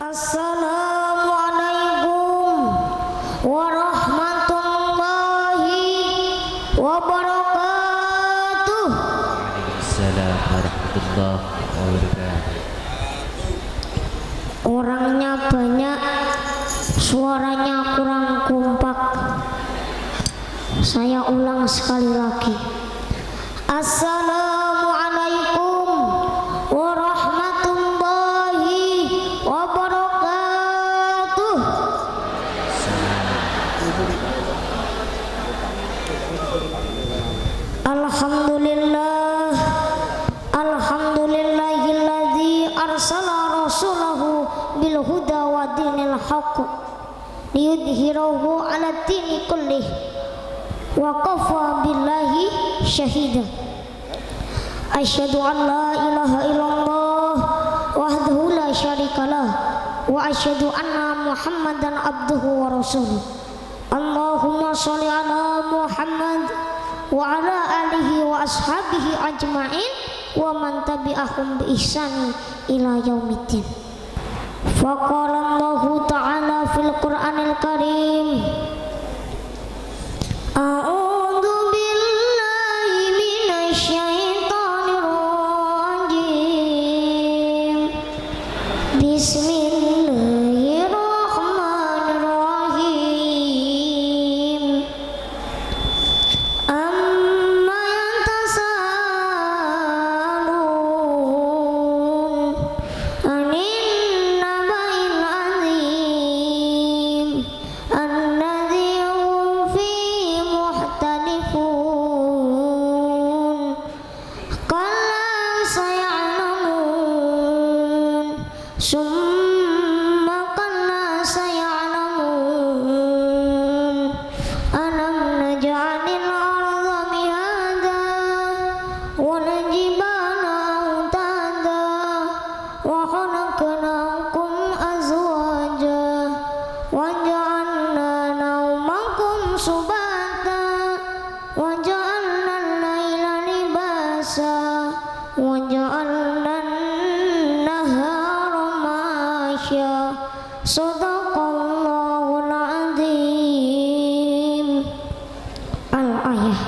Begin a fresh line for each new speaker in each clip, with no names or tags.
Assalamualaikum warahmatullahi wabarakatuh.
Waalaikumsalam warahmatullahi wabarakatuh.
Orangnya banyak, suaranya kurang kompak. Saya ulang sekali lagi. Assalamualaikum warahmatullahi wabarakatuh. Alhamdulillah, alhamdulillahilladzi arsala rasulahu bil huda wa dinil haqq liyudhhirahu 'ala dini kullih wa kafa billahi syahida. Asyhadu an la ilaha illallah wahdahu la syarikalah wa asyhadu anna muhammadan abduhu wa rasuluh. Allahumma sholli ala Muhammad wa ala alihi wa ashabihi ajma'in wa man tabi'ahum bi ihsani ila yaumiddin. Faqala Allahu ta'ala fil Qur'anil Karim, a'udzu billahi minasy syaithanir rajim. Bismillahirrahmanirrahim. Amma yatasaalun 'anil naba'il 'adzim alladzi hum fihi mukhtalifun. Kalla saya'lamun summa kalla saya'lamun. Alam naj'alil arda mihada wal jibala autada wa khalaqnakum azwaja wa ja'alna nawmakum subata wa ja'alna al-laila libasa wa ja'alna an-nahara masya. Shadaqallahul adzim. Al-ayah.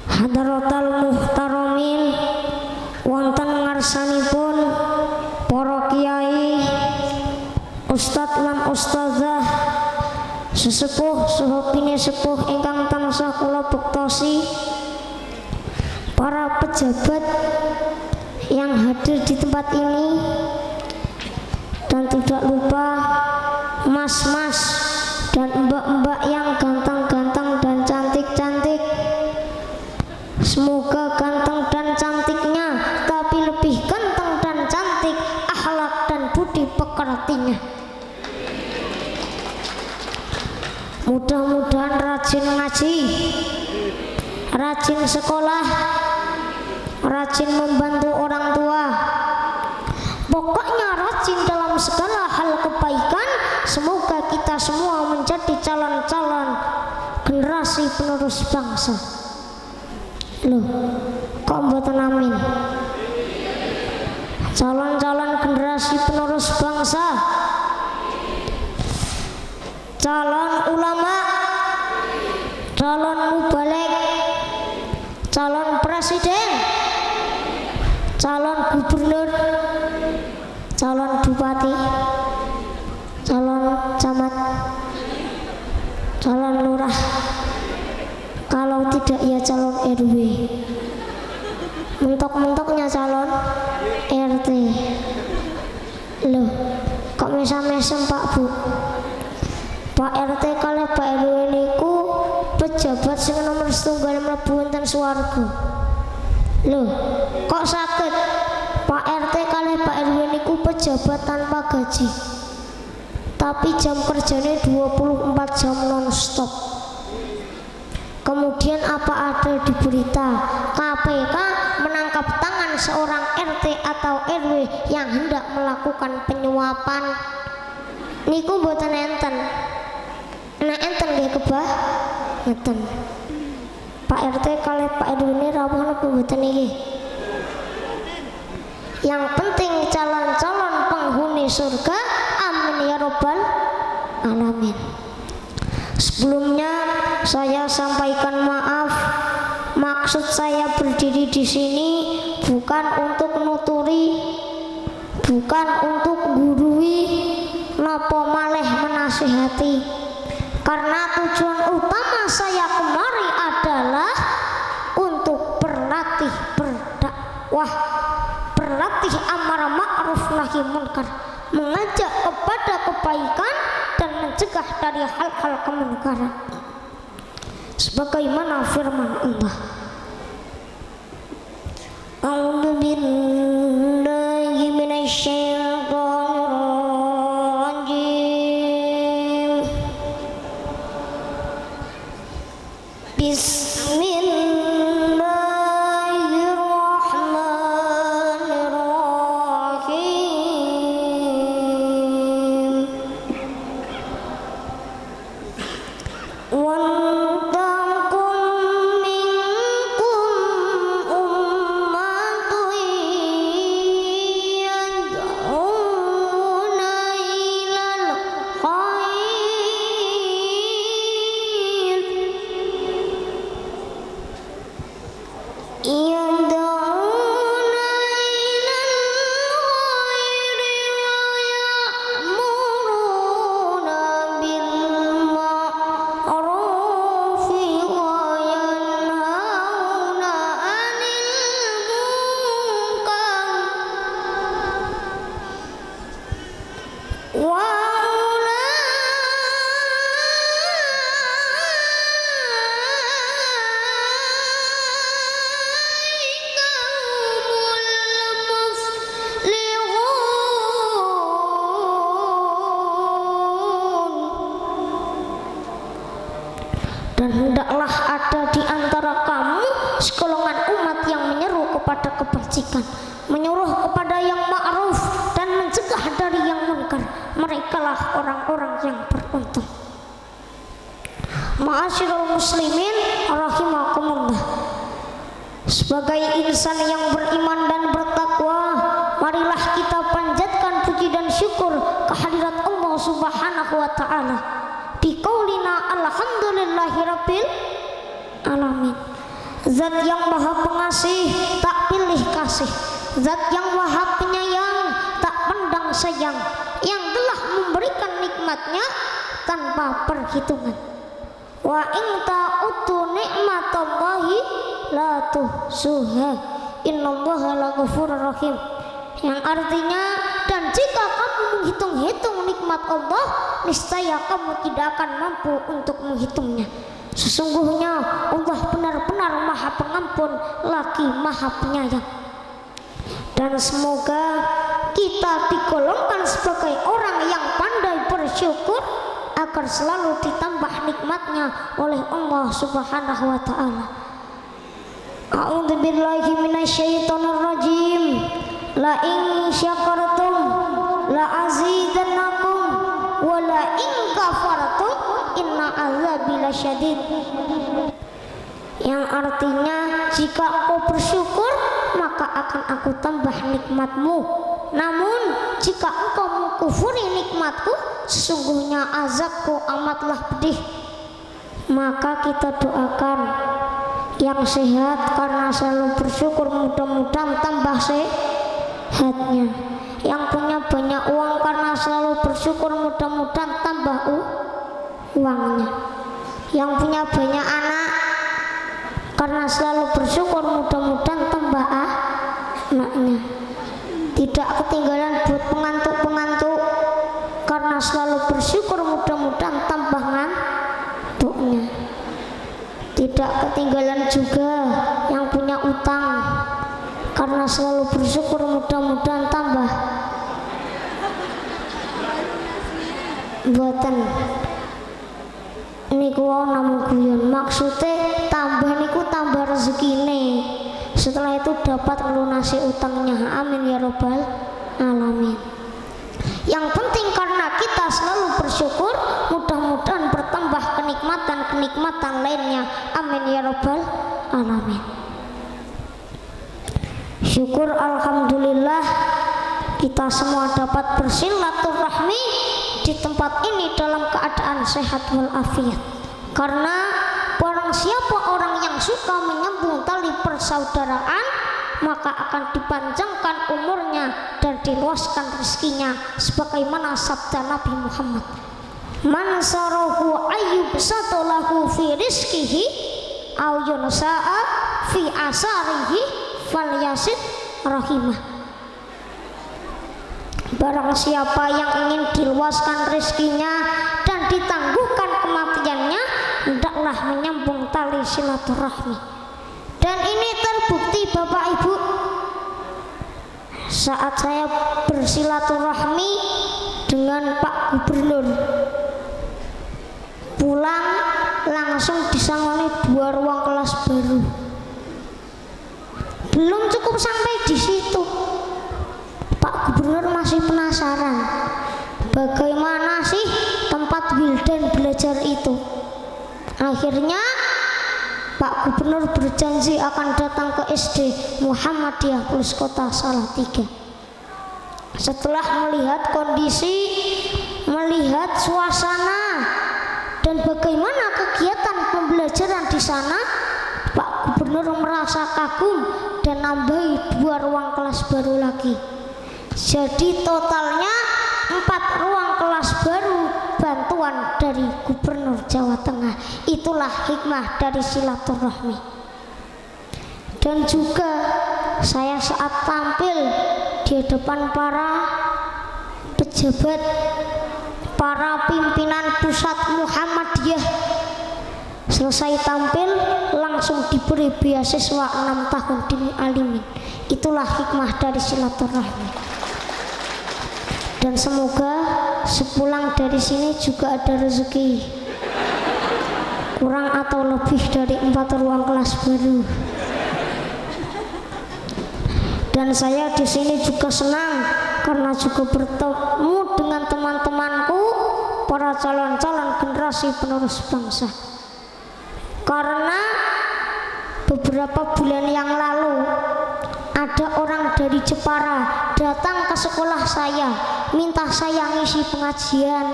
Hadratal muhtaramin, wonten ngarsanipun para kiai, ustadz lan ustazah, sesepuh saha pinesepuh ingkang tansah kula bektosi, para pejabat yang hadir di tempat ini, dan tidak lupa mas-mas dan mbak-mbak yang ganteng-ganteng dan cantik-cantik. Semoga ganteng dan cantiknya, tapi lebih ganteng dan cantik akhlak dan budi pekertinya. Mudah-mudahan rajin ngaji, rajin sekolah, rajin membantu orang tua, pokoknya rajin dalam segala hal kebaikan. Semoga kita semua menjadi calon-calon generasi penerus bangsa. Loh, kok mboten amin? Calon-calon generasi penerus bangsa, calon ulama, calon mubalik, calon presiden, calon gubernur, calon bupati, calon camat, calon lurah, kalau tidak ya calon RW, mentok-mentoknya calon RT. Loh, kok mesam-mesem Pak Bu? Pak RT kali Pak RW niku pejabat sing nomor setunggal mlebu wonten swarga. Loh, kok sakit? Pak RT kali Pak RW niku pejabat tanpa gaji, tapi jam kerjanya 24 jam non-stop. Kemudian apa ada di berita KPK menangkap tangan seorang RT atau RW yang hendak melakukan penyuapan? Niku mboten enten. Nek enten nggih kebah ngeten. Pak RT kali Pak RW ini rawuh napa mboten iki? Yang penting calon-calon penghuni surga. Amin ya robbal alamin. Sebelumnya saya sampaikan maaf. Maksud saya berdiri di sini bukan untuk nuturi, bukan untuk gurui, napa malih menasihati. Karena tujuan utama saya kemari adalah untuk berlatih berdakwah, berlatih amar ma'ruf nahi munkar, mengajak kepada kebaikan dan mencegah dari hal-hal kemunkaran. Sebagaimana firman Allah, A'udzu billahi minasyaitonir rajim. Bismillahirrahmanirrahim. Dan hendaklah ada di antara kamu segolongan umat yang menyeru kepada kebajikan, menyuruh kepada yang ma'ruf dan mencegah dari yang munkar. Merekalah orang-orang yang beruntung. Ma'asyiral muslimin rahimakumullah. Sebagai insan yang beriman dan bertakwa, marilah kita panjatkan puji dan syukur kehadirat Allah Subhanahu wa taala. Biqaulina alhamdulillahirabbil alamin. Zat yang maha pengasih tak pilih kasih, zat yang maha penyayang tak pandang sayang, yang telah memberikan nikmatnya tanpa perhitungan. Wa in ta'uddu nikmatallahi la tuhsuha, innallaha laghafurur rahim. Yang artinya, dan jika kamu menghitung-hitung nikmat Allah, niscaya kamu tidak akan mampu untuk menghitungnya. Sesungguhnya Allah benar-benar maha pengampun lagi maha penyayang. Dan semoga kita digolongkan sebagai orang yang pandai bersyukur agar selalu ditambah nikmatnya oleh Allah Subhanahu wa ta'ala. A'udzu billahi minasyaitonir rajim. La in syakartum la azidannakum wa la in kafartum inna azabi lasyadid. Yang artinya, jika engkau bersyukur maka akan aku tambah nikmatmu, namun jika engkau mengkufuri nikmatku sesungguhnya azabku amatlah pedih. Maka kita doakan yang sehat karena selalu bersyukur, mudah-mudahan tambah sehatnya. Yang punya banyak uang karena selalu bersyukur, mudah-mudahan tambah uangnya. Yang punya banyak anak karena selalu bersyukur, mudah-mudahan tambah anaknya. Tidak ketinggalan buat pengantuk-pengantuk karena selalu bersyukur, mudah-mudahan tambah ngantuknya. Tidak ketinggalan juga yang punya utang karena selalu bersyukur, mudah-mudahan tambah buatan niku namun guyon. Maksudnya tambah niku tambah rezekine, setelah itu dapat melunasi utangnya. Amin ya robbal alamin. Yang penting karena kita selalu bersyukur, mudah-mudahan bertambah kenikmatan-kenikmatan lainnya. Amin ya robbal alamin. Syukur alhamdulillah kita semua dapat bersilaturahmi di tempat ini dalam keadaan sehat walafiat. Karena barang siapa orang yang suka menyambung tali persaudaraan, maka akan dipanjangkan umurnya dan diluaskan rezekinya, sebagaimana sabda Nabi Muhammad, man sarahu ayyub satolahu fi rizkihi au yunsa'a fi asarihi falyasid rahimah. Barang siapa yang ingin diluaskan rezekinya dan ditangguhkan kematiannya, hendaklah menyambung tali silaturahmi. Dan ini terbukti Bapak Ibu, saat saya bersilaturahmi dengan Pak Gubernur, pulang langsung disangoni 2 ruang kelas baru. Belum cukup sampai di situ, Pak Gubernur masih penasaran bagaimana sih tempat Wildan belajar itu. Akhirnya Pak Gubernur berjanji akan datang ke SD Muhammadiyah Plus Kota Salatiga. Setelah melihat kondisi, melihat suasana dan bagaimana kegiatan pembelajaran di sana, Pak Gubernur merasa kagum dan nambahi 2 ruang kelas baru lagi. Jadi totalnya 4 ruang kelas baru bantuan dari Gubernur Jawa Tengah. Itulah hikmah dari silaturahmi. Dan juga saya saat tampil di hadapan para pejabat, para pimpinan pusat Muhammadiyah, selesai tampil langsung diberi beasiswa 6 tahun di Alimin. Itulah hikmah dari silaturahmi. Dan semoga sepulang dari sini juga ada rezeki, kurang atau lebih dari 4 ruang kelas baru. Dan saya di sini juga senang karena juga bertemu dengan teman-temanku, para calon-calon generasi penerus bangsa. Karena beberapa bulan yang lalu ada orang dari Jepara datang ke sekolah saya, minta saya ngisi pengajian.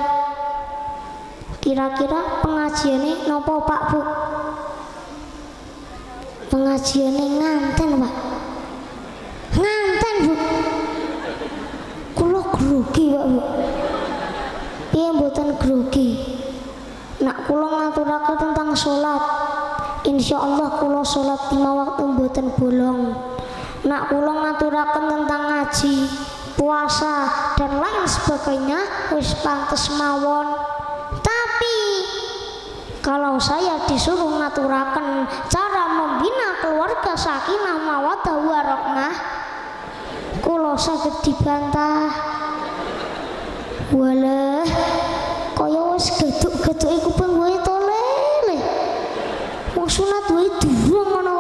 Kira-kira pengajiannya nopo Pak Bu? Pengajiannya nganten Pak. Nganten Bu. Kulo grogi Pak Bu. Iya mboten grogi. Nak kulo ngaturaken tentang sholat, insya Allah kulo sholat 5 waktu mboten bolong. Nak kulo ngaturaken tentang ngaji, puasa dan lain sebagainya wis pantes mawon. Tapi kalau saya disuruh ngaturaken cara membina keluarga sakinah mawaddah warahmah, kulo saged dibantah. Walah kaya wis geduk-geduk kuping wae to lele. Wong sunat wae durung ngono.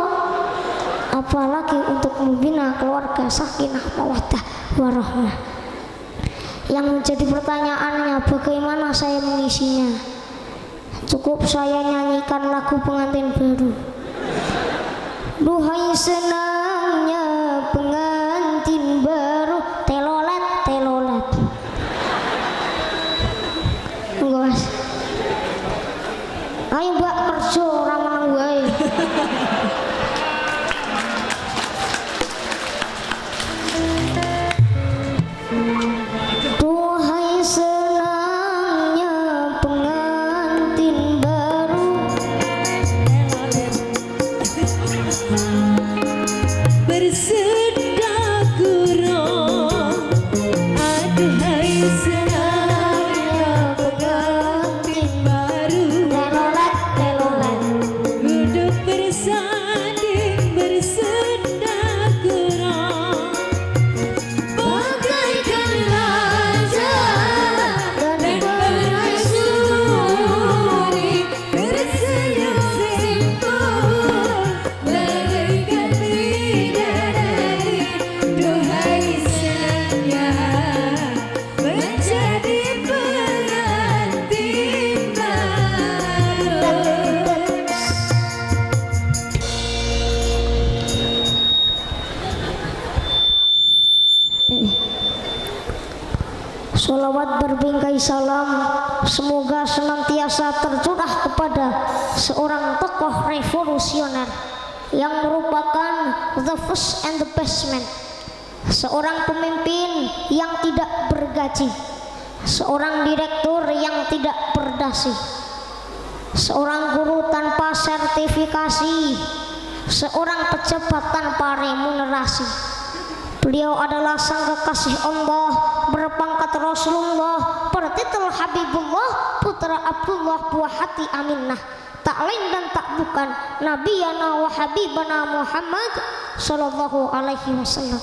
Apalagi untuk membina keluarga sakinah mawaddah warahmah. Yang menjadi pertanyaannya, bagaimana saya mengisinya? Cukup saya nyanyikan lagu pengantin baru. Duhai senangnya pengantin baru, telolet telolet. Enggak Mas. Ayo Mbak kerja ora meneng wae. Duhai senangnya pengantin baru,
bersedak gurau. Aduhai senangnya pengantin baru,
telolet telolet.
duduk bersanding bersedak gurau. Bagaikan raja dan permaisuri, tersenyum simpul bagaikan bidadari. Duhai senangnya menjadi
berbingkai salam semoga senantiasa tercurah kepada seorang tokoh revolusioner yang merupakan the first and the best man, seorang pemimpin yang tidak bergaji, seorang direktur yang tidak berdasi, seorang guru tanpa sertifikasi, seorang pejabat tanpa remunerasi. Beliau adalah sang kekasih Allah, berpangkat Rasulullah, bertitel Habibullah, putra Abdullah, buah hati Aminah, tak lain dan tak bukan Nabiyana wa Habibana Muhammad sallallahu alaihi wasallam.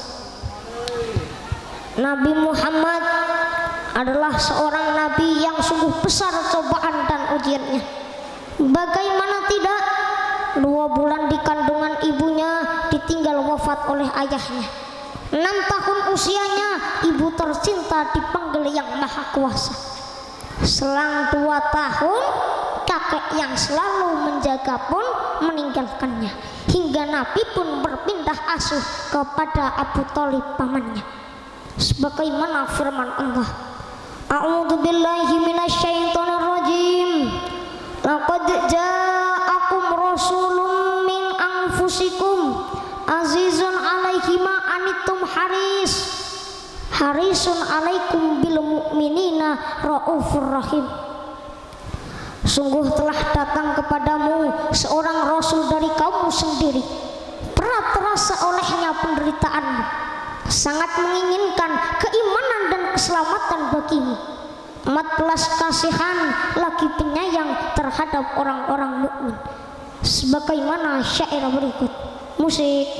Nabi Muhammad adalah seorang nabi yang sungguh besar cobaan dan ujiannya. Bagaimana tidak, 2 bulan di kandungan ibunya ditinggal wafat oleh ayahnya. 6 tahun usianya ibu tercinta dipanggil yang maha kuasa. Selang 2 tahun kakek yang selalu menjaga pun meninggalkannya, hingga Nabi pun berpindah asuh kepada Abu Thalib pamannya. Sebagaimana firman Allah, A'udzu billahi minasyaitonir rajim. Laqad ja'akum rasulun min anfusikum azizun 'alaihi ma anittum harisun 'alaikum bil mu'minina raufur rahim. Sungguh telah datang kepadamu seorang rasul dari kaummu sendiri, berat terasa olehnya penderitaanmu, sangat menginginkan keimanan dan keselamatan bagimu, amat belas kasihan lagi penyayang terhadap orang-orang mukmin. Sebagaimana syair berikut. Musik.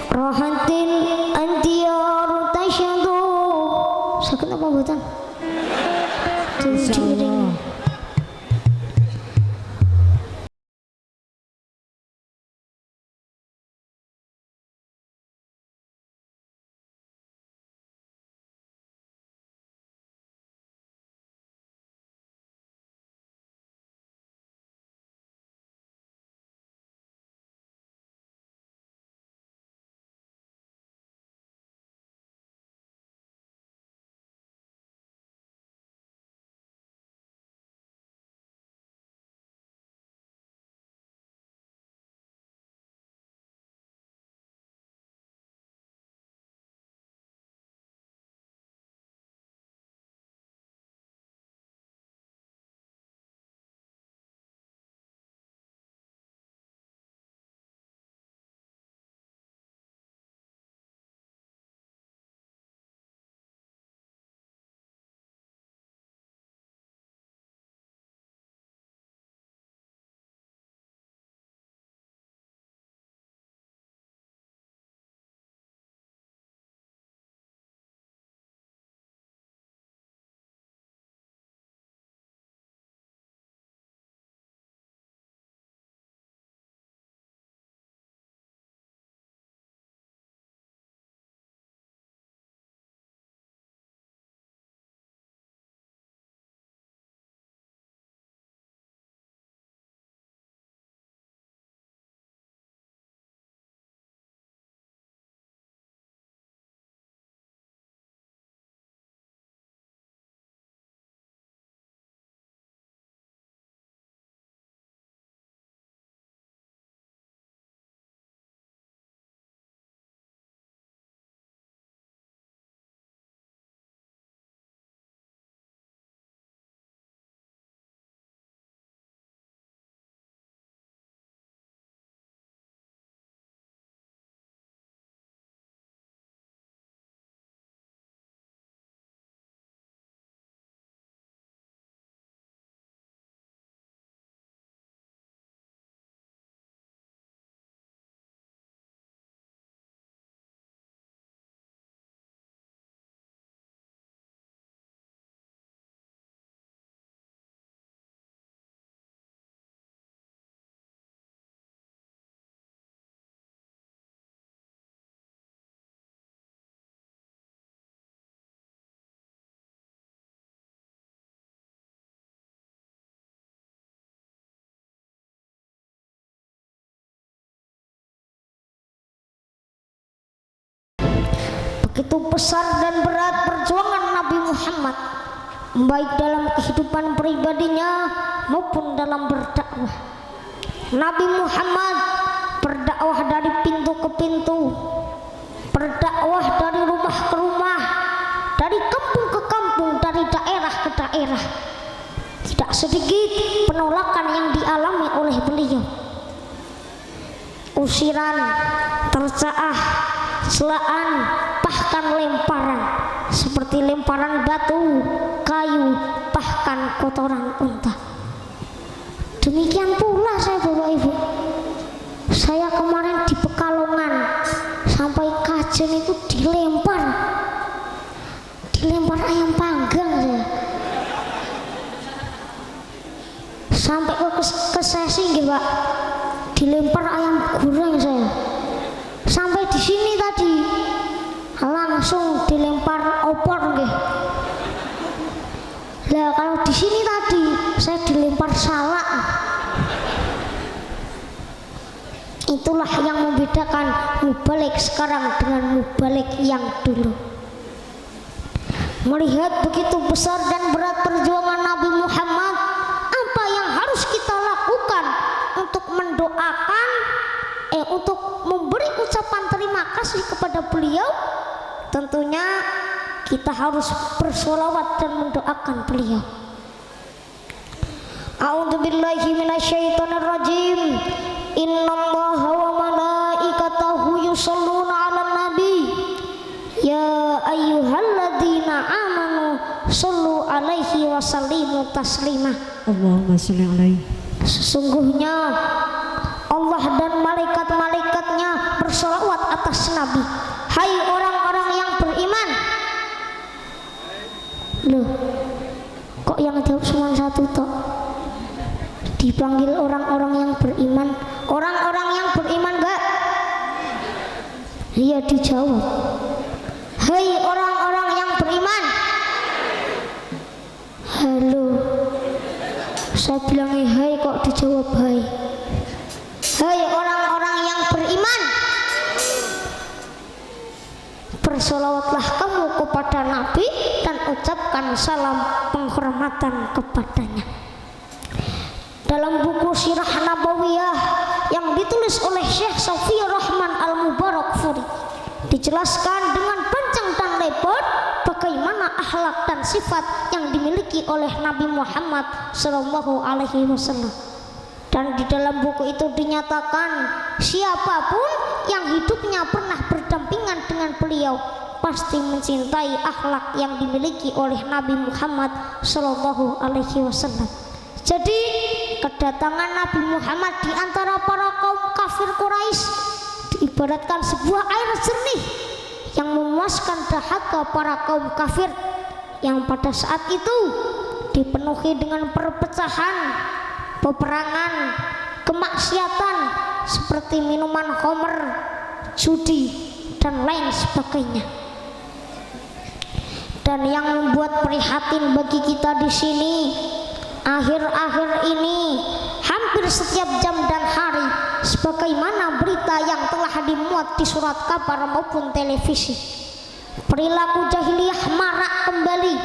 Rohantin antiyar tasyadu. Sakit apa buatan? Insyaallah. begitu besar dan berat perjuangan Nabi Muhammad, baik dalam kehidupan pribadinya maupun dalam berdakwah. Nabi Muhammad berdakwah dari pintu ke pintu, berdakwah dari rumah ke rumah, dari kampung ke kampung, dari daerah ke daerah. Tidak sedikit penolakan yang dialami oleh beliau. Usiran, tercaah, celaan, bahkan lemparan, seperti lemparan batu, kayu, bahkan kotoran unta. Demikian pula saya Bapak Ibu, saya kemarin di Pekalongan sampai Kajen itu dilempar ayam panggang saya. Sampai ke Sesi gitu Pak, dilempar ayam goreng saya. Sampai di sini tadi langsung dilempar opor nggih. Lah kalau di sini tadi saya dilempar salak. Itulah yang membedakan mubalik sekarang dengan mubalik yang dulu. Melihat begitu besar dan berat perjuangan Nabi Muhammad, apa yang harus kita lakukan untuk mendoakan, untuk memberi ucapan terima kasih kepada beliau? Tentunya kita harus bersolawat dan mendoakan beliau. A'udzubillahi minasyaitonirrajim. Innallaha wa malaikatahu yusholluna 'alan nabi. Ya ayyuhalladzina amanu shollu 'alaihi wa sallimu taslima.
Allahumma sholli alaihi.
Sesungguhnya Allah dan malaikat-malaikatnya bersolawat atas Nabi. Hai orang-orang yang beriman. Loh, kok yang jawab cuma satu toh? Dipanggil orang-orang yang beriman. Orang-orang yang beriman enggak? Iya dijawab. Hai orang-orang yang beriman. Halo. Saya bilang hai kok dijawab hai. Hai orang-orang yang beriman, bersolawatlah kamu kepada Nabi dan ucapkan salam penghormatan kepadanya. Dalam buku Sirah Nabawiyah yang ditulis oleh Syekh Safiyur Rahman Al-Mubarakfuri, dijelaskan dengan panjang dan lebar bagaimana akhlak dan sifat yang dimiliki oleh Nabi Muhammad SAW. Dan di dalam buku itu dinyatakan siapapun yang hidupnya pernah berdampingan dengan beliau pasti mencintai akhlak yang dimiliki oleh Nabi Muhammad SAW. Jadi kedatangan Nabi Muhammad di antara para kaum kafir Quraisy diibaratkan sebuah air jernih yang memuaskan dahaga para kaum kafir yang pada saat itu dipenuhi dengan perpecahan, peperangan, kemaksiatan seperti minuman khamr, judi dan lain sebagainya. Dan yang membuat prihatin bagi kita di sini, akhir-akhir ini hampir setiap jam dan hari sebagaimana berita yang telah dimuat di surat kabar maupun televisi, perilaku jahiliyah marak kembali.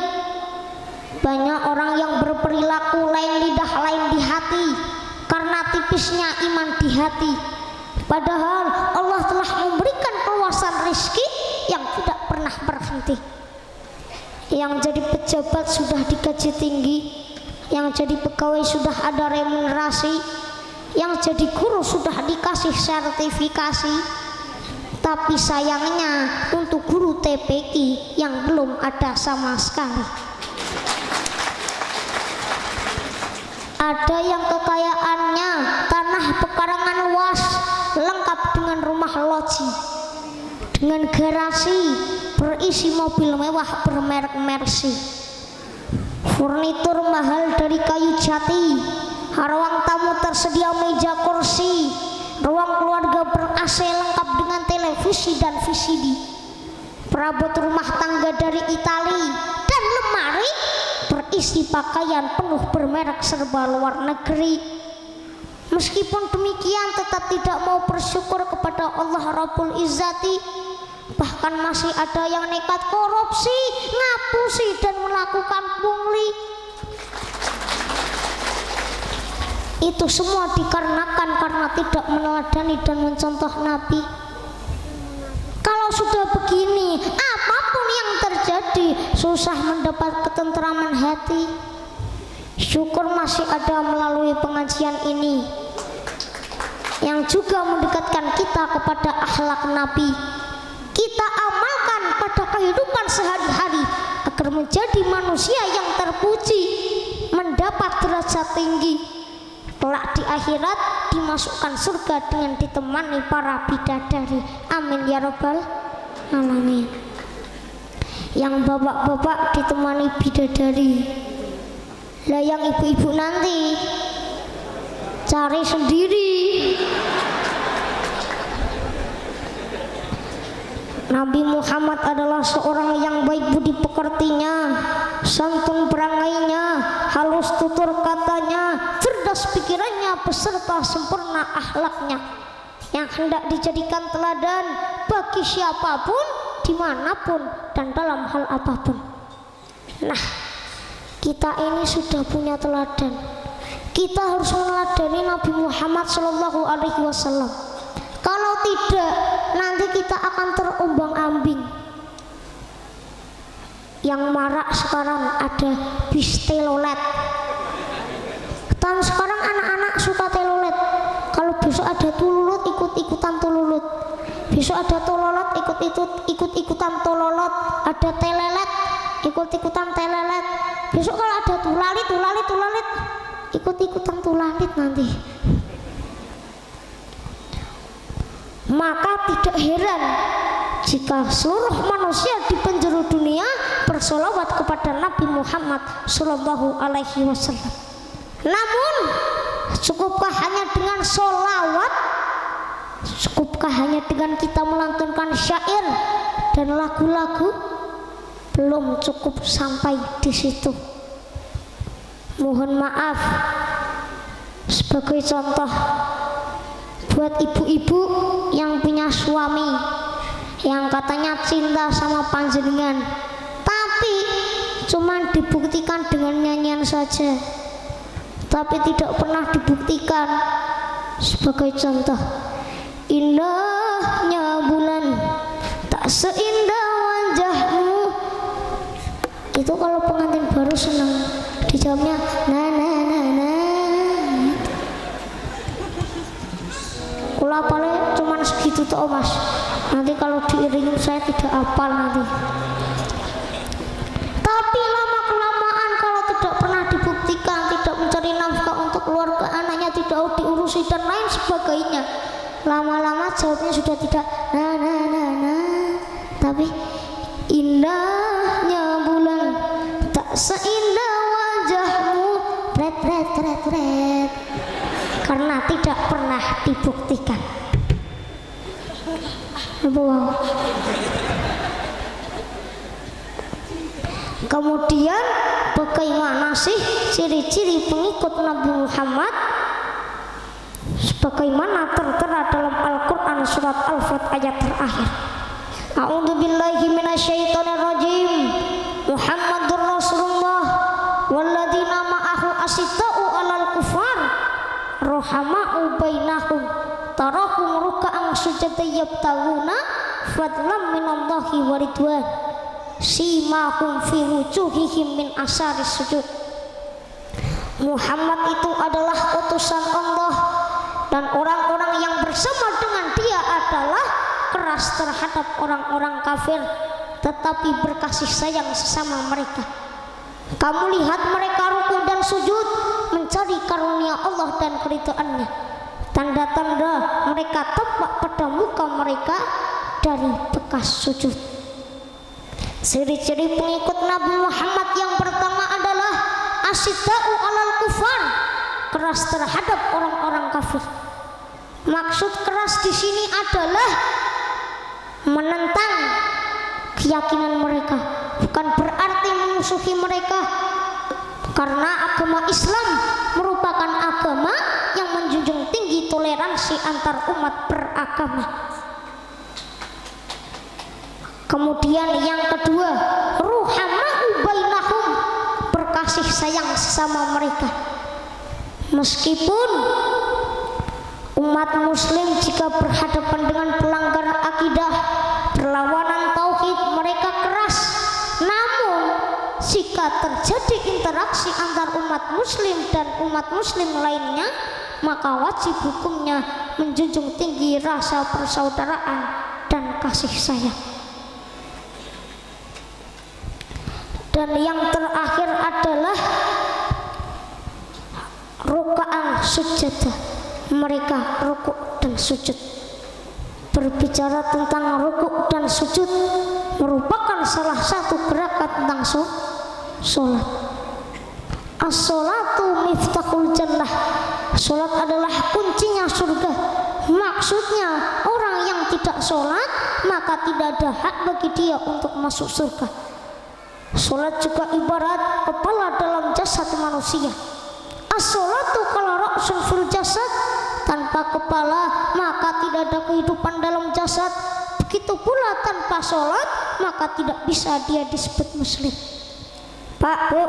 Banyak orang yang berperilaku lain lidah lain di hati karena tipisnya iman di hati. Padahal Allah telah memberikan keluasan rezeki yang tidak pernah berhenti. Yang jadi pejabat sudah digaji tinggi, yang jadi pegawai sudah ada remunerasi, yang jadi guru sudah dikasih sertifikasi. Tapi sayangnya untuk guru TPI yang belum ada sama sekali. Ada yang kekayaannya tanah pekarangan luas lengkap dengan rumah loji, dengan garasi berisi mobil mewah bermerek Mercy, furnitur mahal dari kayu jati, ruang tamu tersedia meja kursi, ruang keluarga ber-AC lengkap dengan televisi dan VCD, perabot rumah tangga dari Itali, dan lemari berisi pakaian penuh bermerek serba luar negeri. Meskipun demikian tetap tidak mau bersyukur kepada Allah Rabbul Izzati, bahkan masih ada yang nekat korupsi, ngapusi dan melakukan pungli. Itu semua dikarenakan karena tidak meneladani dan mencontoh Nabi. Kalau sudah begini, apapun yang terjadi, susah mendapat ketentraman hati. Syukur masih ada melalui pengajian ini yang juga mendekatkan kita kepada akhlak Nabi. Kita amalkan pada kehidupan sehari-hari agar menjadi manusia yang terpuji, mendapat derajat tinggi, kelak di akhirat dimasukkan surga dengan ditemani para bidadari. Amin ya rabbal alamin. Yang bapak-bapak ditemani bidadari, lah yang ibu-ibu nanti cari sendiri. Nabi Muhammad adalah seorang yang baik budi pekertinya, santun perangainya, halus tutur katanya, cerdas pikirannya, beserta sempurna akhlaknya, yang hendak dijadikan teladan bagi siapapun, dimanapun, dan dalam hal apapun. Nah, kita ini sudah punya teladan. Kita harus meneladani Nabi Muhammad SAW. Kalau tidak, nanti kita akan terombang-ambing. Yang marak sekarang ada bis telolet. Tahun sekarang anak-anak suka telolet. Kalau besok ada tululut, ikut-ikutan tululut. Besok ada tololot, ikut-ikutan tololot. Ada telelet, ikut-ikutan telelet. Besok kalau ada tulalit, ikut-ikutan tulalit nanti. Maka tidak heran jika seluruh manusia di penjuru dunia bersolawat kepada Nabi Muhammad SAW. Namun, cukupkah hanya dengan solawat? Cukupkah hanya dengan kita melantunkan syair dan lagu-lagu? Belum cukup sampai di situ. Mohon maaf, sebagai contoh buat ibu-ibu yang punya suami yang katanya cinta sama panjenengan, tapi cuma dibuktikan dengan nyanyian saja, tapi tidak pernah dibuktikan. Sebagai contoh, indahnya bulan tak seindah wajahmu. Itu kalau pengantin baru senang, dijawabnya na na na na. Kula paling cuman segitu toh mas. Nanti kalau diiringin saya tidak hafal nanti. Tapi lama kelamaan kalau tidak pernah dibuktikan, tidak mencari nafkah untuk keluarga anaknya, tidak diurusi dan lain sebagainya, lama-lama jawabnya sudah tidak na na na na, tapi indahnya bulan tak seindah wajahmu, ret ret ret ret, karena tidak pernah dibuktikan. Wow. Kemudian bagaimana sih ciri-ciri pengikut Nabi Muhammad? Sebagaimana tertera dalam Al-Quran surat Al-Fat ayat terakhir. A'udzubillahi minasyaitonirrajim. Muhammadur Rasulullah walladzina ma'ahu asitta'u 'alal kufar rahama'u bainahum tarahum ruk'an sujadan yabtaguna fadlan minallahi wa ridwan simahum fi wujuhihim min asaris sujud. Muhammad itu adalah utusan Allah dan orang-orang yang bersama dengan dia adalah keras terhadap orang-orang kafir tetapi berkasih sayang sesama mereka. Kamu lihat mereka ruku dan sujud mencari karunia Allah dan keridhaannya. Tanda-tanda mereka tampak pada muka mereka dari bekas sujud. Ciri-ciri pengikut Nabi Muhammad yang pertama adalah asyidda'u 'alal kufar, keras terhadap orang-orang kafir. Maksud keras di sini adalah menentang keyakinan mereka, bukan berarti memusuhi mereka, karena agama Islam merupakan agama yang menjunjung tinggi toleransi antar umat beragama. Kemudian yang kedua, ruhama'u bainahum, berkasih sayang sama mereka. Meskipun umat muslim jika berhadapan dengan pelanggar akidah, perlawanan tauhid, mereka keras. Namun jika terjadi interaksi antar umat muslim dan umat muslim lainnya, maka wajib hukumnya menjunjung tinggi rasa persaudaraan dan kasih sayang. Dan yang terakhir adalah ruka'an sujadah, mereka rukuk dan sujud. Berbicara tentang rukuk dan sujud merupakan salah satu gerakan tentang sholat. As-sholatu miftahul jannah, sholat adalah kuncinya surga. Maksudnya orang yang tidak sholat maka tidak ada hak bagi dia untuk masuk surga. Sholat juga ibarat kepala dalam jasad manusia. As-sholatu kala ra'sun fil jasad, tanpa kepala maka tidak ada kehidupan dalam jasad. Begitu pula tanpa sholat maka tidak bisa dia disebut muslim. Pak, Bu,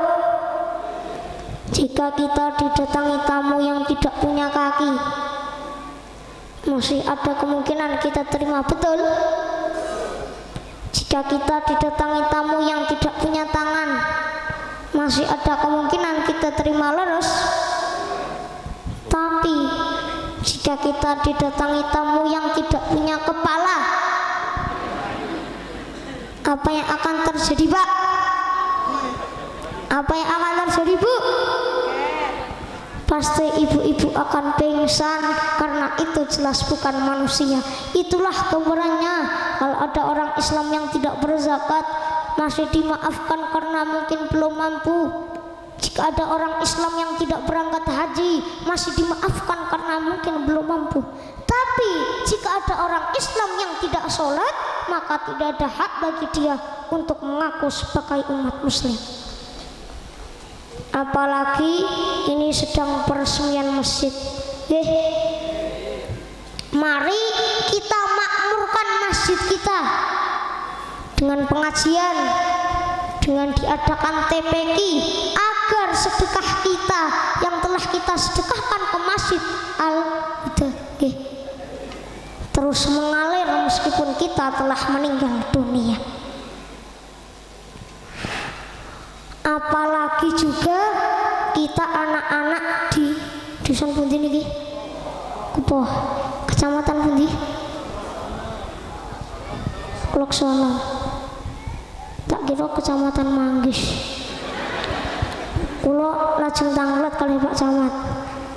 jika kita didatangi tamu yang tidak punya kaki, masih ada kemungkinan kita terima, betul? Jika kita didatangi tamu yang tidak punya tangan, masih ada kemungkinan kita terima leres. Tapi jika kita didatangi tamu yang tidak punya kepala, apa yang akan terjadi, Pak? Apa yang akan terjadi, Bu? Pasti ibu-ibu akan pingsan, karena itu jelas bukan manusia. Itulah gambarannya kalau ada orang Islam yang tidak berzakat masih dimaafkan karena mungkin belum mampu. Jika ada orang Islam yang tidak berangkat haji masih dimaafkan karena mungkin belum mampu. Tapi jika ada orang Islam yang tidak sholat maka tidak ada hak bagi dia untuk mengaku sebagai umat muslim. Apalagi ini sedang peresmian masjid. Mari kita makmurkan masjid kita dengan pengajian, dengan diadakan TPQ, agar sedekah kita yang telah kita sedekahkan ke masjid Al-Huda terus mengalir meskipun kita telah meninggal dunia. Apalagi juga kita anak-anak di dusun pundi niki? Kupoh, kecamatan pundi? Loksono. Tak kira kecamatan Manggis. Kulo lajeng tanglet kali Pak Camat.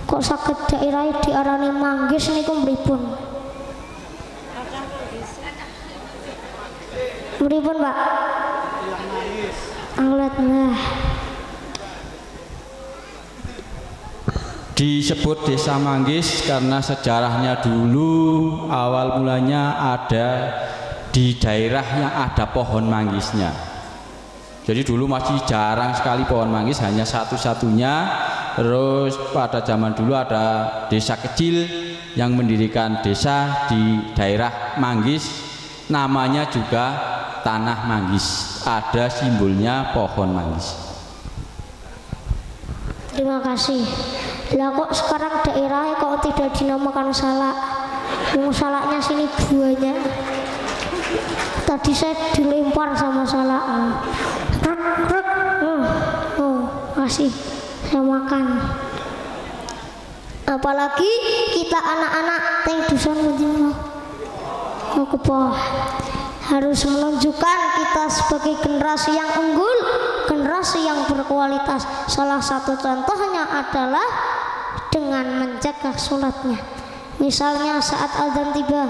Kok saged daerah diarani Manggis niku mripun? Mripun, Pak? Anglet lah.
Disebut Desa Manggis karena sejarahnya dulu awal mulanya ada di daerah yang ada pohon manggisnya. Jadi dulu masih jarang sekali pohon manggis, hanya satu-satunya. Terus pada zaman dulu ada desa kecil yang mendirikan desa di daerah Manggis, namanya juga Tanah Manggis. Ada simbolnya pohon manggis.
Terima kasih. Lah kok sekarang daerahnya kok tidak dinamakan Salak? Salaknya sini buahnya. Tadi saya dilempar sama Salak. Kasih saya makan. Apalagi kita anak-anak teng dusun mau Kupoh harus menunjukkan kita sebagai generasi yang unggul, generasi yang berkualitas. Salah satu contohnya adalah dengan menjaga sholatnya. Misalnya saat adzan tiba,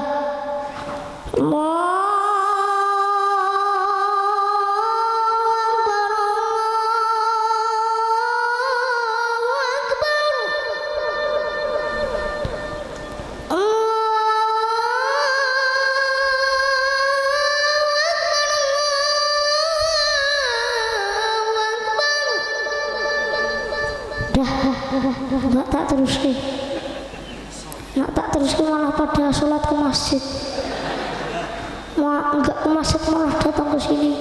nggak tak terus malah pada sholat ke masjid. enggak ke masjid malah datang ke sini.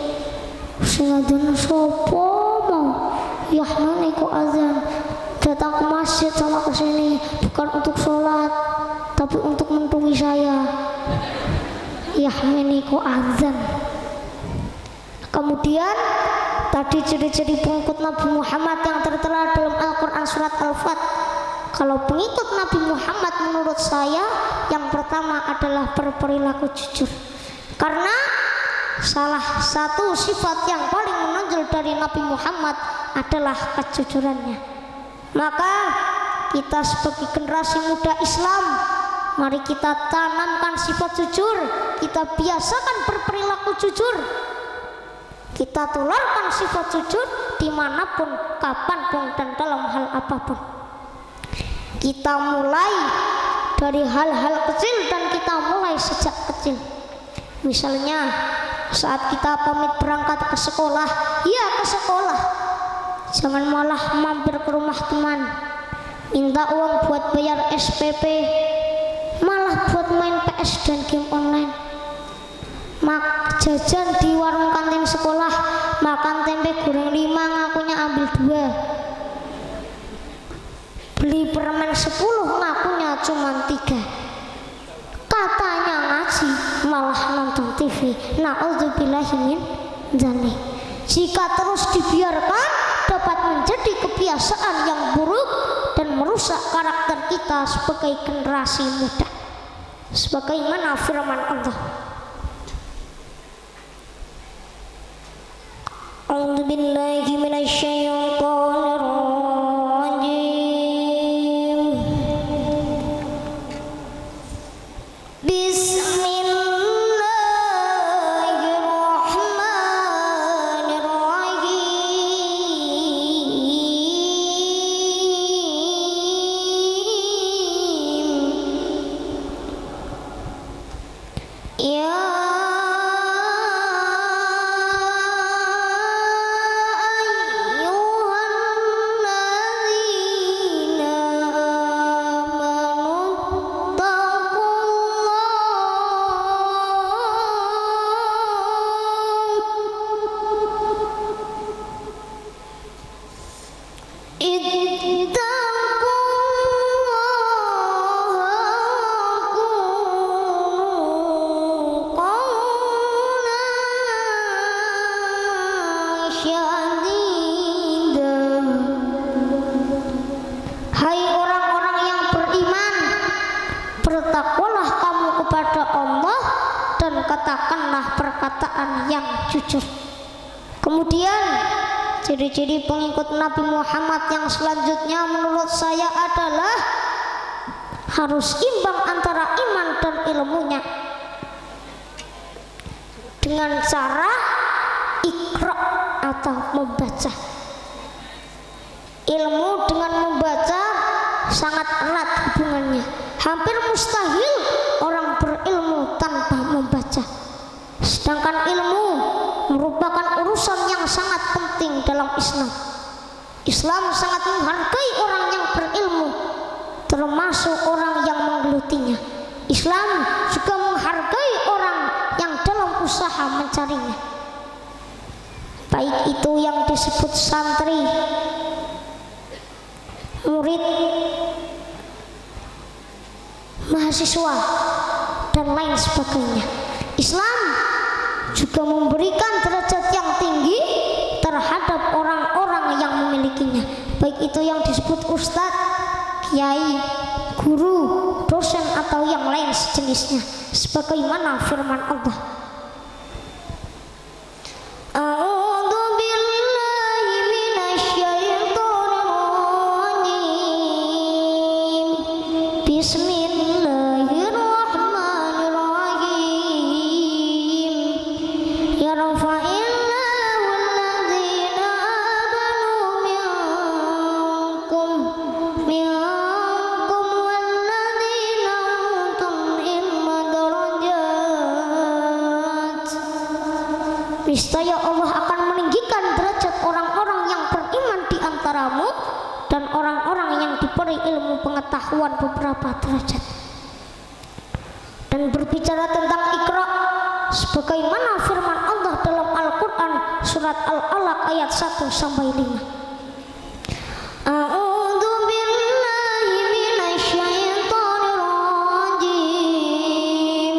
Sing adzan sopo mau? Yahman iku azan. Datang ke masjid sama ke sini bukan untuk sholat, tapi untuk mentungi saya. Yahman iku azan. Kemudian tadi ciri-ciri pengikut Nabi Muhammad yang tertera dalam Al-Quran surat Al-Fat. Kalau pengikut Nabi Muhammad menurut saya yang pertama adalah berperilaku jujur. Karena salah satu sifat yang paling menonjol dari Nabi Muhammad adalah kejujurannya. Maka kita sebagai generasi muda Islam, mari kita tanamkan sifat jujur. Kita biasakan berperilaku jujur. Kita tularkan sifat jujur dimanapun, kapanpun, dan dalam hal apapun. Kita mulai dari hal-hal kecil dan kita mulai sejak kecil. Misalnya saat kita pamit berangkat ke sekolah, ya ke sekolah, jangan malah mampir ke rumah teman minta uang buat bayar SPP, malah buat main PS dan game online. Jajan di warung kantin sekolah, makan tempe goreng 5 ngakunya ambil 2, beli permen 10 ngakunya cuma 3, katanya ngaji malah nonton TV. Na'udzubillahi min dzalik. Jika terus dibiarkan dapat menjadi kebiasaan yang buruk dan merusak karakter kita sebagai generasi muda. Sebagaimana firman Allah, A'udzu billahi minasyaitonir rajim. Bismillahirrahmanirrahim. Ya hai orang-orang yang beriman, bertakwalah kamu kepada Allah dan katakanlah perkataan yang jujur. Kemudian ciri-ciri pengikut Nabi Muhammad yang selanjutnya menurut saya adalah harus imbang antara iman dan ilmunya dengan cara iqra atau membaca. Ilmu dengan membaca sangat erat hubungannya. Hampir mustahil orang berilmu tanpa membaca. Sedangkan ilmu merupakan urusan yang sangat penting dalam Islam. Islam sangat menghargai orang yang berilmu, termasuk orang yang menggelutinya. Islam juga menghargai orang yang dalam usaha mencarinya, baik itu yang disebut santri, murid, mahasiswa, dan lain sebagainya. Islam juga memberikan derajat yang tinggi terhadap orang-orang yang memilikinya, baik itu yang disebut ustadz, kiai, guru, dosen, atau yang lain sejenisnya, sebagaimana firman Allah. Niscaya Allah akan meninggikan derajat orang-orang yang beriman di antaramu dan orang-orang yang diberi ilmu pengetahuan beberapa derajat. Dan berbicara tentang Iqra, sebagaimana firman Allah dalam Al-Quran surat Al-Alaq ayat 1 sampai 5. A'udzu billahi minasyaitonir rajim.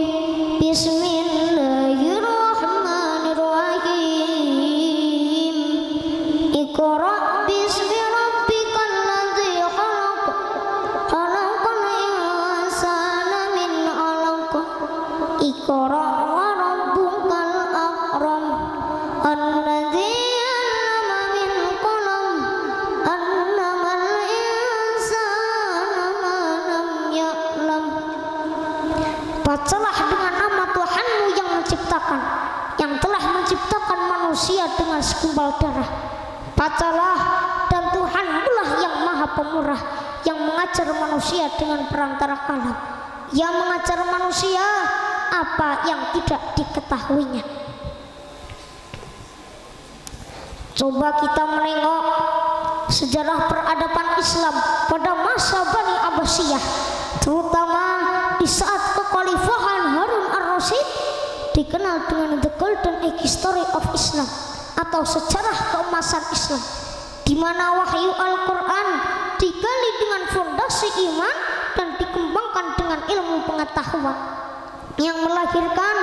Bismillahirrahmanirrahim. Iqra bismi rabbikal ladzi khalaq. Khalaqal insana min 'alaq. Iqra wa rabbukal akram. Alladzi 'allama bil qalam. 'allamal insana ma lam ya'lam. Bacalah dengan nama Tuhanmu yang menciptakan, yang telah menciptakan manusia dengan segumpal darah. Bacalah, dan Tuhanmu lah yang maha pemurah, yang mengajar manusia dengan perantara kalam, yang mengajar manusia apa yang tidak diketahuinya. Coba kita menengok sejarah peradaban Islam pada masa Bani Abbasiyah, terutama di saat kekhalifahan Harun ar-Rasyid, dikenal dengan the golden age history of Islam atau sejarah keemasan Islam, di mana wahyu Al-Quran digali dengan fondasi iman dan dikembangkan dengan ilmu pengetahuan, yang melahirkan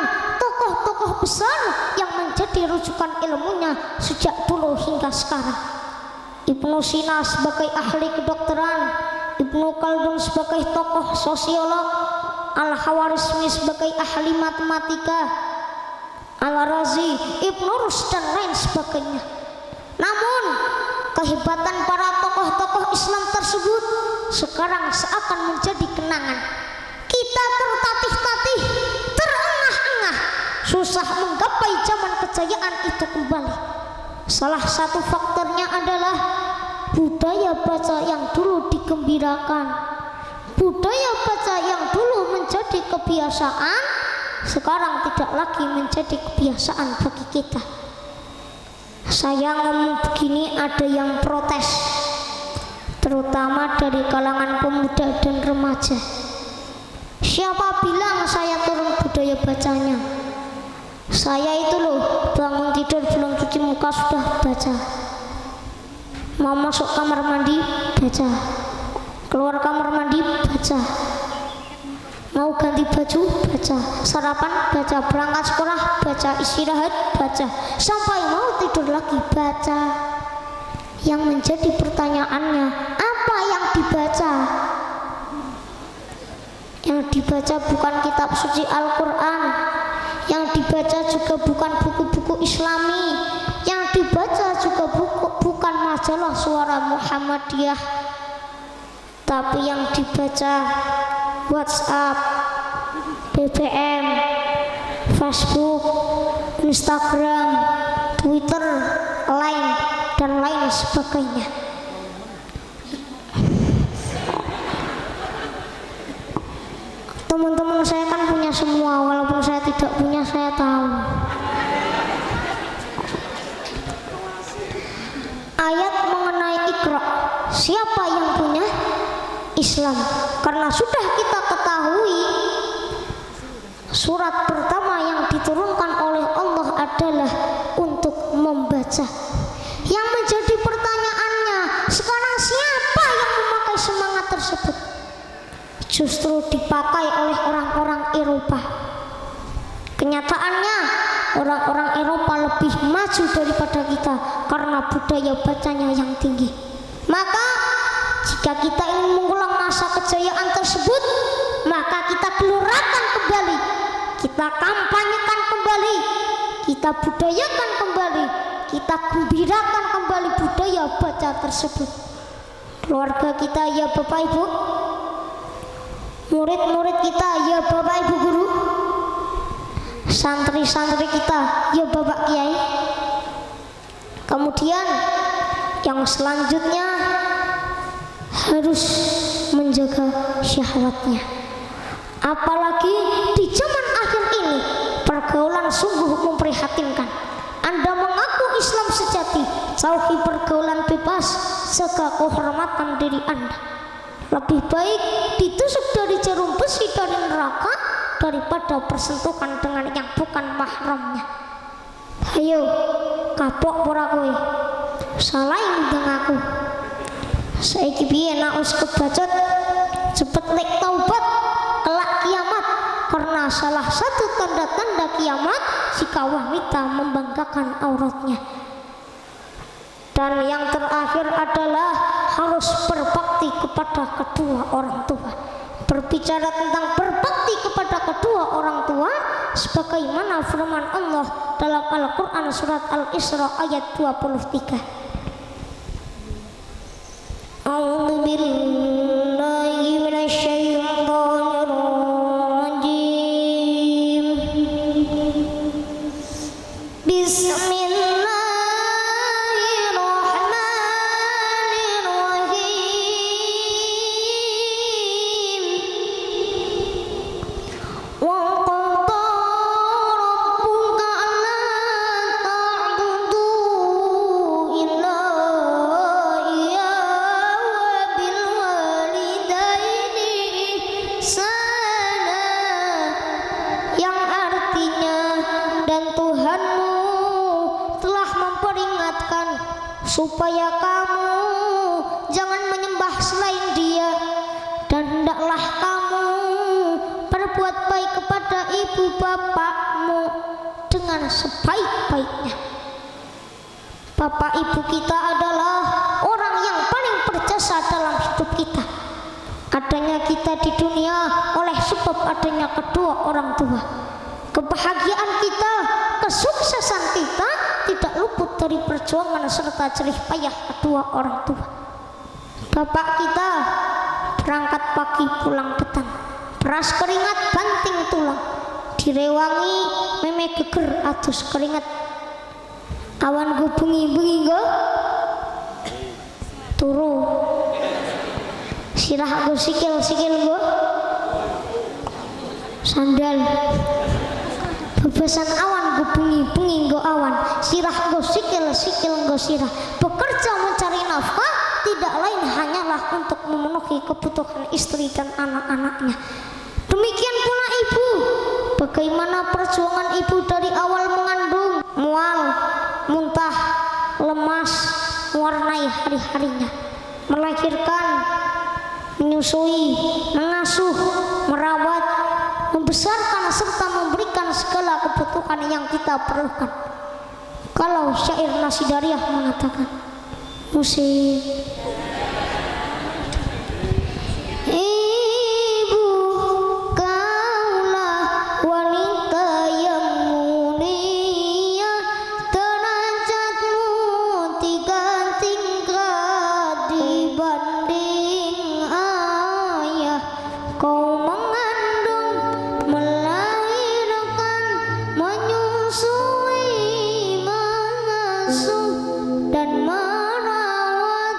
tokoh-tokoh besar yang menjadi rujukan ilmunya sejak dulu hingga sekarang. Ibnu Sina sebagai ahli kedokteran, Ibnu Khaldun sebagai tokoh sosiolog, Al-Khawarizmi sebagai ahli matematika, Al-Razi, Ibnu Rus dan lain sebagainya. Namun kehebatan para tokoh-tokoh Islam tersebut sekarang seakan menjadi kenangan. Kita tertatih-tatih, terengah-engah, susah menggapai zaman kejayaan itu kembali. Salah satu faktornya adalah budaya baca yang dulu digembirakan, budaya baca yang dulu menjadi kebiasaan, sekarang tidak lagi menjadi kebiasaan bagi kita. Saya ngomong begini ada yang protes, terutama dari kalangan pemuda dan remaja. Siapa bilang saya turun budaya bacanya? Saya itu loh, bangun tidur belum cuci muka sudah baca, mau masuk kamar mandi baca, keluar kamar mandi baca, mau ganti baju baca, sarapan baca, berangkat sekolah baca, istirahat baca, sampai mau tidur lagi baca. Yang menjadi pertanyaannya, apa yang dibaca? Yang dibaca bukan kitab suci Al-Quran, yang dibaca juga bukan buku-buku Islami, yang dibaca juga bukan majalah Suara Muhammadiyah, tapi yang dibaca WhatsApp, BBM, Facebook, Instagram, Twitter, Line, dan lain sebagainya. Teman-teman saya kan punya semua, walaupun saya tidak punya, saya tahu. Ayat mengenai Iqra, siapa yang punya? Islam. Karena sudah kita ketahui, surat pertama yang diturunkan oleh Allah adalah untuk membaca. Yang menjadi pertanyaannya, sekarang siapa yang memakai semangat tersebut? Justru dipakai oleh orang-orang Eropa. Kenyataannya orang-orang Eropa lebih maju daripada kita karena budaya bacanya yang tinggi. Maka jika kita ingin mengulang masa kejayaan tersebut, maka kita gelurakan kembali, kita kampanyekan kembali, kita budayakan kembali, kita gembirakan kembali budaya baca tersebut. Keluarga kita ya Bapak Ibu, murid-murid kita ya Bapak Ibu guru, santri-santri kita ya Bapak Kiai. Kemudian yang selanjutnya harus menjaga syahwatnya. Apalagi di zaman akhir ini pergaulan sungguh memprihatinkan. Anda mengaku Islam sejati, jauhi pergaulan bebas, jaga kehormatan diri Anda. Lebih baik ditusuk dari jarum besi dari neraka daripada bersentuhan dengan yang bukan mahramnya. Ayo kapok pura kowe salah ndang aku saiki piye nek wis kebacut cepet lek taubat kelak kiamat, karena salah satu tanda-tanda kiamat jika wanita membanggakan auratnya. Dan yang terakhir adalah harus berbakti kepada kedua orang tua. Berbicara tentang berbakti kepada kedua orang tua, sebagaimana firman Allah dalam Al-Quran surat Al-Isra ayat 23. A'udzu billahi minasyaitonir rajim. Bismillah. Supaya kamu jangan menyembah selain Dia, dan hendaklah kamu berbuat baik kepada ibu bapakmu dengan sebaik-baiknya. Bapak ibu kita adalah orang yang paling berjasa dalam hidup kita. Adanya kita di dunia oleh sebab adanya kedua orang tua. Kebahagiaan kita, kesuksesan kita tidak luput dari perjuangan serta jerih payah kedua orang tua. Bapak kita berangkat pagi pulang petang, beras keringat banting tulang, direwangi meme geger atus keringat. Awan go bengi-bengi go turu, sirah go sikil-sikil go sandal. Bebasan awan go bengi-bengi go awan, sirah go sikil-sikil go sirah. Bekerja mencari nafkah tidak lain hanyalah untuk memenuhi kebutuhan istri dan anak-anaknya. Demikian pula ibu. Bagaimana perjuangan ibu dari awal mengandung, mual, muntah, lemas, mewarnai hari-harinya, melahirkan, menyusui, mengasuh, merawat, membesarkan serta memberikan segala kebutuhan yang kita perlukan. Kalau syair Nasidariah mengatakan, musik ibu kaulah wanita yang mulia, derajatmu 3 tingkat dibanding ayah. Kau mengandung, melahirkan, menyusui, mengasuh dan merawat,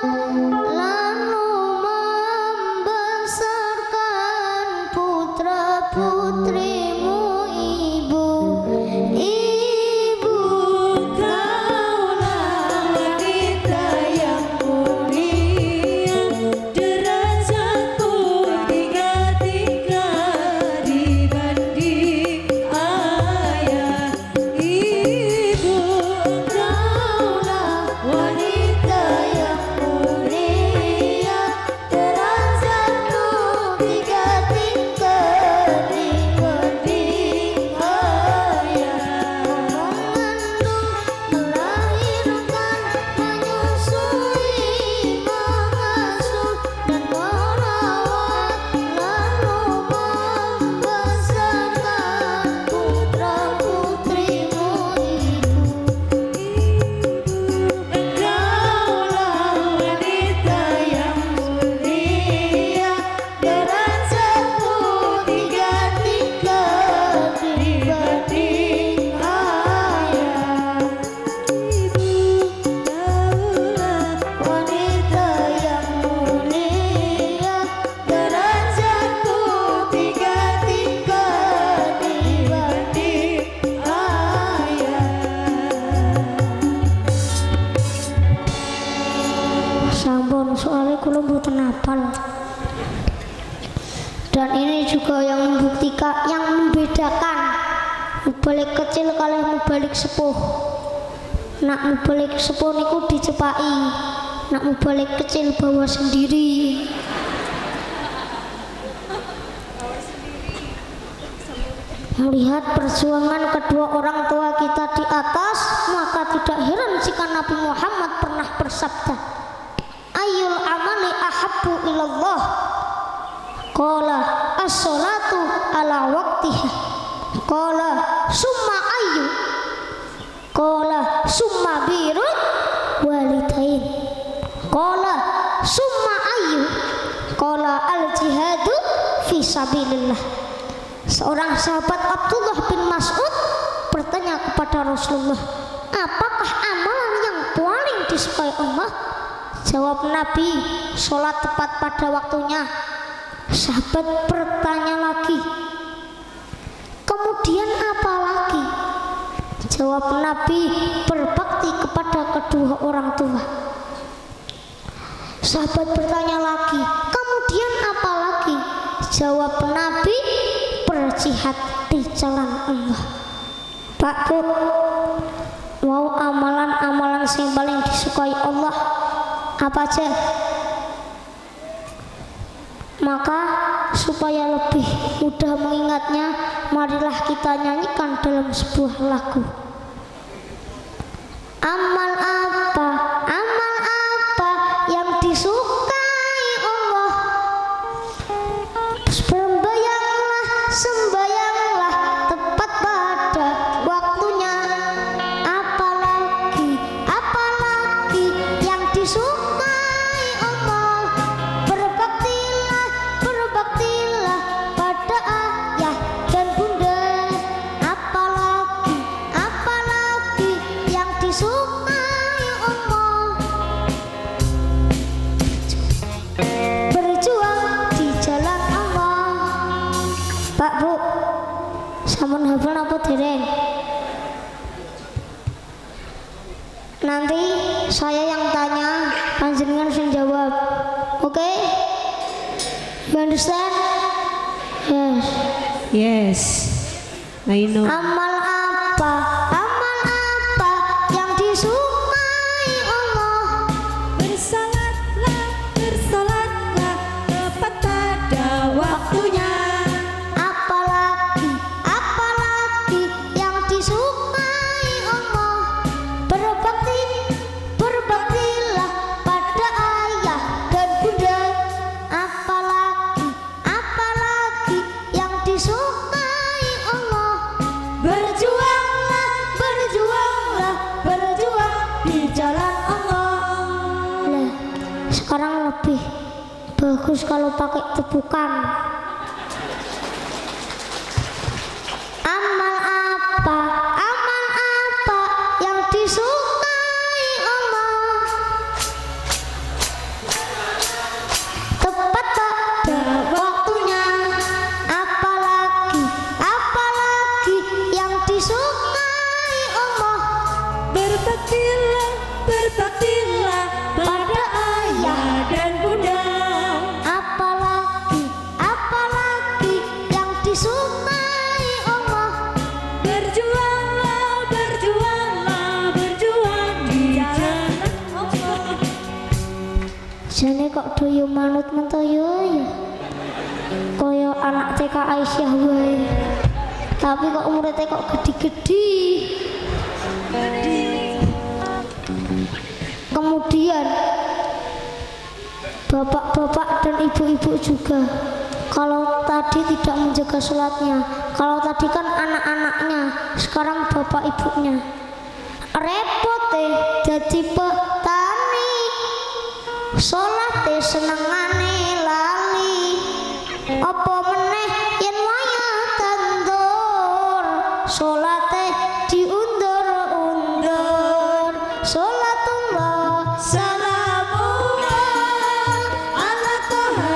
lalu membesarkan putra-putrimu. Ibu
Kaulah wanita yang mulia, derajatmu 3 tingkat dibanding ayah. Ibu kaulah wanita yang mulia, derajatmu 3 tingkat dibanding ayah. Mengandung, melahirkan, menyusui, mengasuh dan merawat, lalu membesarkan putra-putrimu. Kaulah wanita yang mulia, derajatmu 3 tingkat dibanding ayah. Kaulah wanita yang mulia, derajatmu 3 tingkat dibanding ayah. Sampun soalnya kula mboten hafal.
Dan ini juga yang membuktikan, yang membedakan mubalik kecil kali mubalik sepuh. Nak mubalik sepuh niku dicepai, nak mubalik kecil bawa sendiri. Melihat perjuangan kedua orang tua kita di atas, maka tidak heran jika Nabi Muhammad pernah bersabda, "Ayyul amali ahabbu ilallah?" Qala as-salatu ala waqtiha. Qala summa ayyu? Qala summa birrul walidain. Qala summa ayyu? Qala al-jihadu fi sabilillah. Seorang sahabat Abdullah bin Mas'ud bertanya kepada Rasulullah, apakah amalan yang paling disukai Allah? Jawab Nabi, sholat tepat pada waktunya. Sahabat bertanya lagi, kemudian apa lagi? Jawab Nabi, berbakti kepada kedua orang tua. Sahabat bertanya lagi, kemudian apa lagi? Jawab Nabi, berjihad di jalan Allah. Pak Bu, mau amalan-amalan yang paling disukai Allah apa aja? Maka supaya lebih mudah mengingatnya, marilah kita nyanyikan dalam sebuah lagu. Amal apa yang disukai Allah? Sembayanglah tepat pada waktunya. Apalagi yang disukai Allah? Berbaktilah pada ayah dan bunda. Apalagi yang disukai Allah? Berjuang di jalan Allah. Pak Bu, sampun hafal apa dereng? Nanti saya yang tanya, panjenengan sing jawab. Oke? You understand? Yes.
Yes, I know.
Amal apa yang disukai Allah?
Bersalatlah tepat pada waktunya.
Apalagi yang disukai Allah? Berbaktilah pada ayah dan bunda. Apalagi yang disukai Allah? Berjuang di jalan Allah. Lah, sekarang lebih bagus kalau pakai tepukan. Amal apa yang disukai Allah? Tepat pada waktunya. Apalagi yang disukai Allah?
Berbaktilah pada ayah dan bunda.
Apalagi yang disukai Allah?
Berjuang di jalan Allah.
Jane kok doyo manut mentoyo ya. Kaya anak TK Aisyah wae. Tapi kok umurnya kok gede-gede. Kemudian bapak-bapak dan ibu-ibu juga, kalau tadi tidak menjaga sholatnya, kalau tadi kan anak-anaknya, sekarang bapak ibunya, repot dadi petani, sholat senengane lali, apa meneh yen wayah tandur, sholat diundur-undur. Sholatullah
Salamullah ala toha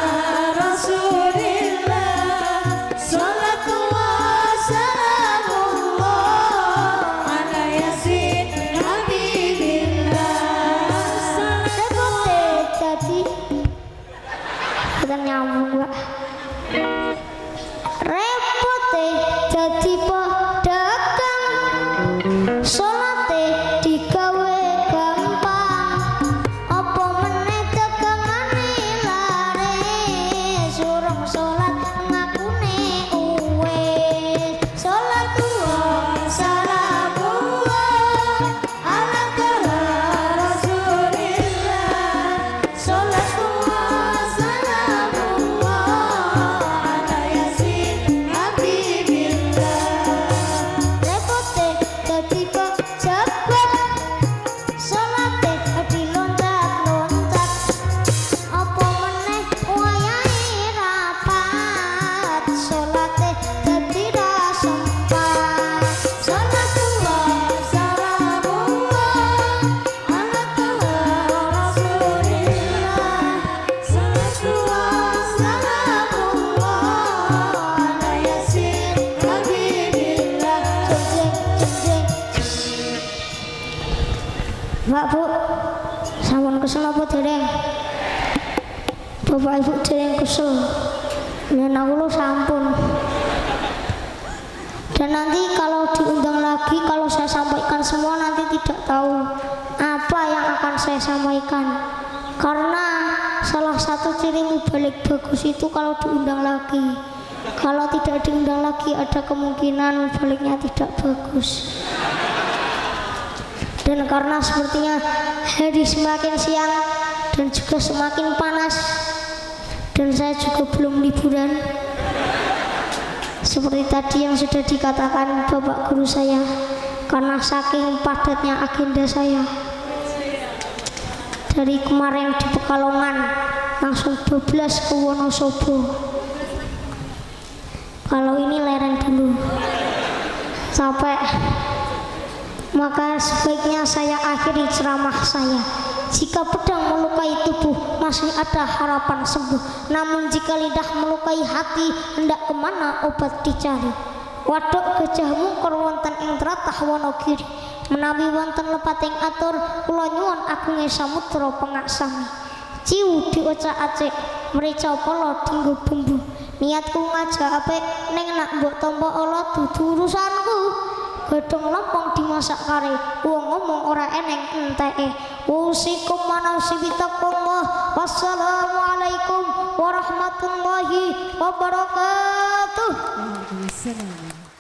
Rasulillah. Salatullah salamullah ala yasin Habibillah.
repot dadi Pun kesel apa dereng? Bapak Ibu dereng kesel. Dan aku lo sampun. Dan nanti kalau diundang lagi, kalau saya sampaikan semua nanti tidak tahu apa yang akan saya sampaikan. Karena salah satu ciri mubalik bagus itu kalau diundang lagi. Kalau tidak diundang lagi ada kemungkinan mubaliknya tidak bagus. Dan karena sepertinya hari semakin siang dan juga semakin panas dan saya juga belum liburan. Seperti tadi yang sudah dikatakan Bapak Guru saya, karena saking padatnya agenda saya dari kemarin di Pekalongan langsung 12 ke Wonosobo. Kalau ini lereng dulu capek, maka sebaiknya saya akhiri ceramah saya. Jika pedang melukai tubuh masih ada harapan sembuh, namun jika lidah melukai hati hendak kemana obat dicari. Waduk gajah mungkur wonten ing tlatah Wonogiri, menawi wonten lepating atur kula nyuwun agunge samudra pengaksami. Ciu diocak-acik mrica pala dinggo bumbu, niatku ngajak apik ning nak mbok tampa ala dudu urusanku. Godhong lompong dimasak kare, wong ngomong ora eneng enteke. Usikum manasibitakumullah. Wassalamualaikum warahmatullahi wabarakatuh.
Waalaikumsalam.